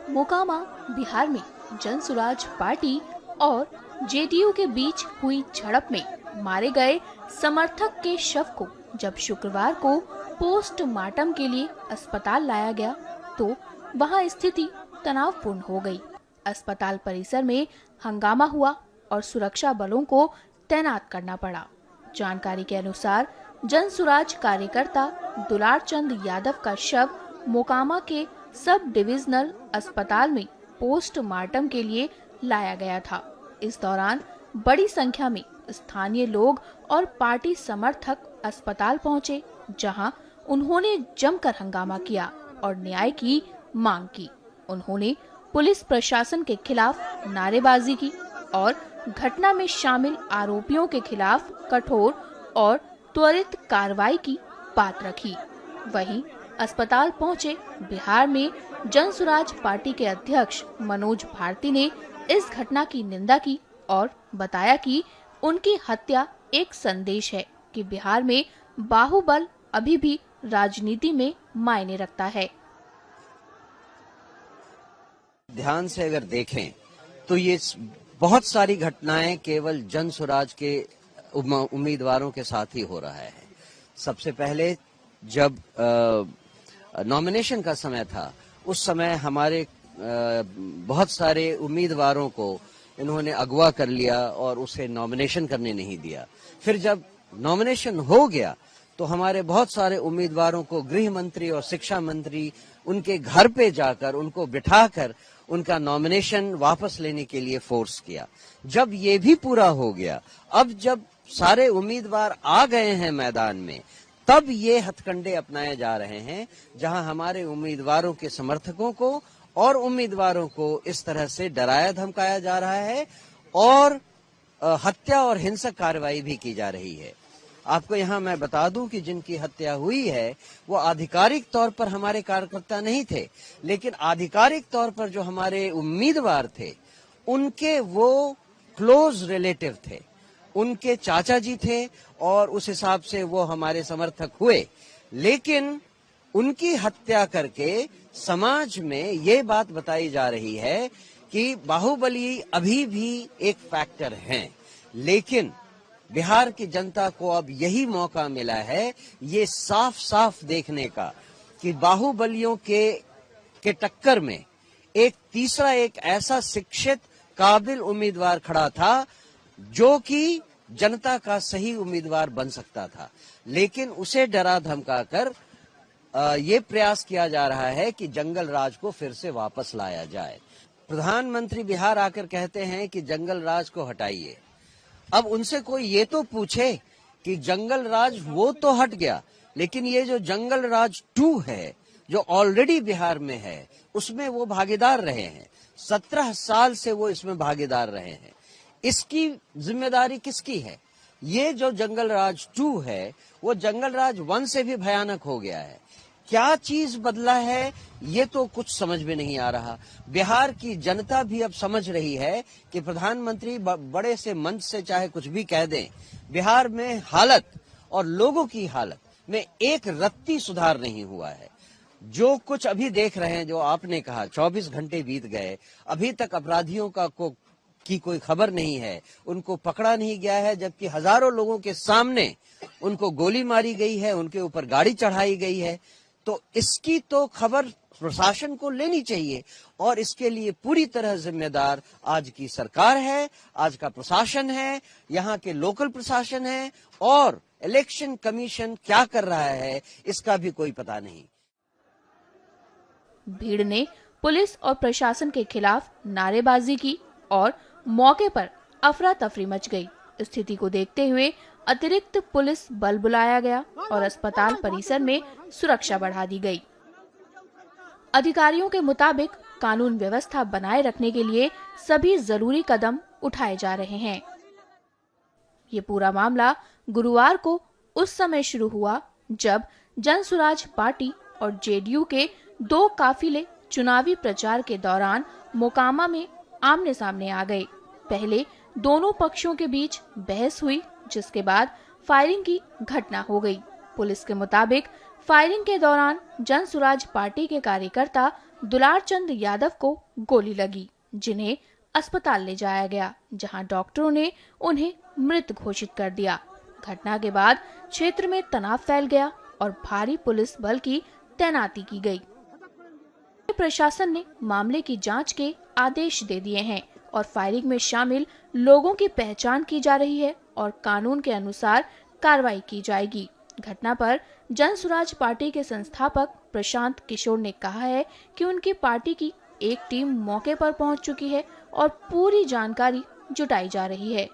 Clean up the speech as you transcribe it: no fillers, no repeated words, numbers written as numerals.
मोकामा बिहार में जनसुराज पार्टी और जेडीयू के बीच हुई झड़प में मारे गए समर्थक के शव को जब शुक्रवार को पोस्टमार्टम के लिए अस्पताल लाया गया तो वहां स्थिति तनावपूर्ण हो गई। अस्पताल परिसर में हंगामा हुआ और सुरक्षा बलों को तैनात करना पड़ा। जानकारी के अनुसार जनसुराज कार्यकर्ता दुलार चंद यादव का शव मोकामा के सब डिविजनल अस्पताल में पोस्टमार्टम के लिए लाया गया था। इस दौरान बड़ी संख्या में स्थानीय लोग और पार्टी समर्थक अस्पताल पहुंचे, जहां उन्होंने जमकर हंगामा किया और न्याय की मांग की। उन्होंने पुलिस प्रशासन के खिलाफ नारेबाजी की और घटना में शामिल आरोपियों के खिलाफ कठोर और त्वरित कार्रवाई की बात रखी। वहीं अस्पताल पहुंचे बिहार में जनसुराज पार्टी के अध्यक्ष मनोज भारती ने इस घटना की निंदा की और बताया कि उनकी हत्या एक संदेश है कि बिहार में बाहुबल अभी भी राजनीति में मायने रखता है। ध्यान से अगर देखें तो ये बहुत सारी घटनाएं केवल जनसुराज के उम्मीदवारों के साथ ही हो रहा है। सबसे पहले जब नॉमिनेशन का समय था, उस समय हमारे बहुत सारे उम्मीदवारों को इन्होंने अगवा कर लिया और उसे नॉमिनेशन करने नहीं दिया। फिर जब नॉमिनेशन हो गया तो हमारे बहुत सारे उम्मीदवारों को गृह मंत्री और शिक्षा मंत्री उनके घर पे जाकर उनको बिठाकर उनका नॉमिनेशन वापस लेने के लिए फोर्स किया। जब ये भी पूरा हो गया, अब जब सारे उम्मीदवार आ गए हैं मैदान में, तब ये हथकंडे अपनाए जा रहे हैं जहां हमारे उम्मीदवारों के समर्थकों को और उम्मीदवारों को इस तरह से डराया धमकाया जा रहा है और हत्या और हिंसक कार्रवाई भी की जा रही है। आपको यहाँ मैं बता दूं कि जिनकी हत्या हुई है वो आधिकारिक तौर पर हमारे कार्यकर्ता नहीं थे, लेकिन आधिकारिक तौर पर जो हमारे उम्मीदवार थे उनके वो क्लोज रिलेटिव थे, उनके चाचा जी थे और उस हिसाब से वो हमारे समर्थक हुए। लेकिन उनकी हत्या करके समाज में ये बात बताई जा रही है कि बाहुबली अभी भी एक फैक्टर हैं। लेकिन बिहार की जनता को अब यही मौका मिला है ये साफ साफ देखने का कि बाहुबलियों के टक्कर में एक तीसरा एक ऐसा शिक्षित काबिल उम्मीदवार खड़ा था जो कि जनता का सही उम्मीदवार बन सकता था। लेकिन उसे डरा धमका कर ये प्रयास किया जा रहा है कि जंगल राज को फिर से वापस लाया जाए। प्रधानमंत्री बिहार आकर कहते हैं कि जंगल राज को हटाइए। अब उनसे कोई ये तो पूछे कि जंगल राज वो तो हट गया, लेकिन ये जो जंगल राज 2 है जो ऑलरेडी बिहार में है उसमें वो भागीदार रहे हैं। 17 साल से वो इसमें भागीदार रहे हैं। इसकी जिम्मेदारी किसकी है? ये जो जंगल राज 2 है वो जंगल राज 1 से भी भयानक हो गया है। क्या चीज बदला है ये तो कुछ समझ में नहीं आ रहा। बिहार की जनता भी अब समझ रही है कि प्रधानमंत्री बड़े से मंच से चाहे कुछ भी कह दें, बिहार में हालत और लोगों की हालत में एक रत्ती सुधार नहीं हुआ है। जो कुछ अभी देख रहे हैं, जो आपने कहा 24 घंटे बीत गए, अभी तक अपराधियों की कोई खबर नहीं है, उनको पकड़ा नहीं गया है, जबकि हजारों लोगों के सामने उनको गोली मारी गई है, उनके ऊपर गाड़ी चढ़ाई गई है। तो इसकी तो खबर प्रशासन को लेनी चाहिए और इसके लिए पूरी तरह जिम्मेदार आज की सरकार है, आज का प्रशासन है, यहाँ के लोकल प्रशासन है और इलेक्शन कमीशन क्या कर रहा है इसका भी कोई पता नहीं। भीड़ ने पुलिस और प्रशासन के खिलाफ नारेबाजी की और मौके पर अफरा तफरी मच गई। स्थिति को देखते हुए अतिरिक्त पुलिस बल बुलाया गया और अस्पताल परिसर में सुरक्षा बढ़ा दी गई। अधिकारियों के मुताबिक कानून व्यवस्था बनाए रखने के लिए सभी जरूरी कदम उठाए जा रहे हैं। ये पूरा मामला गुरुवार को उस समय शुरू हुआ जब जनसुराज पार्टी और जेडीयू के 2 काफिले चुनावी प्रचार के दौरान मोकामा में आमने सामने आ गए। पहले दोनों पक्षों के बीच बहस हुई, जिसके बाद फायरिंग की घटना हो गई। पुलिस के मुताबिक फायरिंग के दौरान जन सुराज पार्टी के कार्यकर्ता दुलार चंद यादव को गोली लगी, जिन्हें अस्पताल ले जाया गया, जहां डॉक्टरों ने उन्हें मृत घोषित कर दिया। घटना के बाद क्षेत्र में तनाव फैल गया और भारी पुलिस बल की तैनाती की गई। प्रशासन ने मामले की जांच के आदेश दे दिए हैं और फायरिंग में शामिल लोगों की पहचान की जा रही है और कानून के अनुसार कार्रवाई की जाएगी। घटना पर जन सुराज पार्टी के संस्थापक प्रशांत किशोर ने कहा है कि उनकी पार्टी की एक टीम मौके पर पहुंच चुकी है और पूरी जानकारी जुटाई जा रही है।